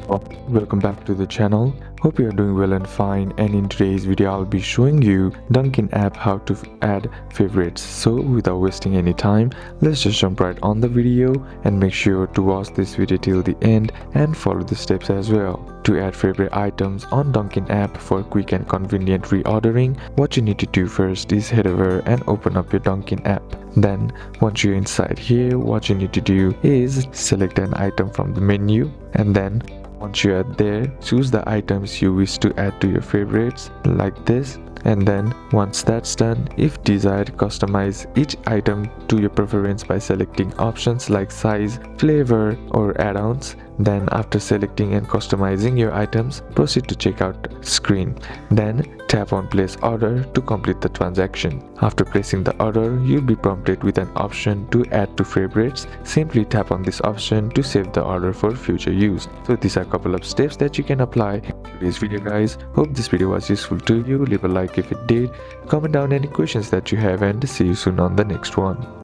Welcome back to the channel. Hope you are doing well and fine, and in today's video I'll be showing you Dunkin App how to add favorites. So without wasting any time, let's just jump right on the video and make sure to watch this video till the end and follow the steps as well. To add favorite items on Dunkin App for quick and convenient reordering, what you need to do first is head over and open up your Dunkin App. Then once you're inside here, what you need to do is select an item from the menu, and then once you are there, choose the items you wish to add to your favorites like this, and then once that's done, if desired, customize each item to your preference by selecting options like size, flavor or add-ons. Then after selecting and customizing your items, proceed to checkout screen. Then tap on place order to complete the transaction. After placing the order, you'll be prompted with an option to add to favorites. Simply tap on this option to save the order for future use. So these are a couple of steps that you can apply in today's video, guys. Hope this video was useful to you. Leave a like if it did, comment down any questions that you have, and see you soon on the next one.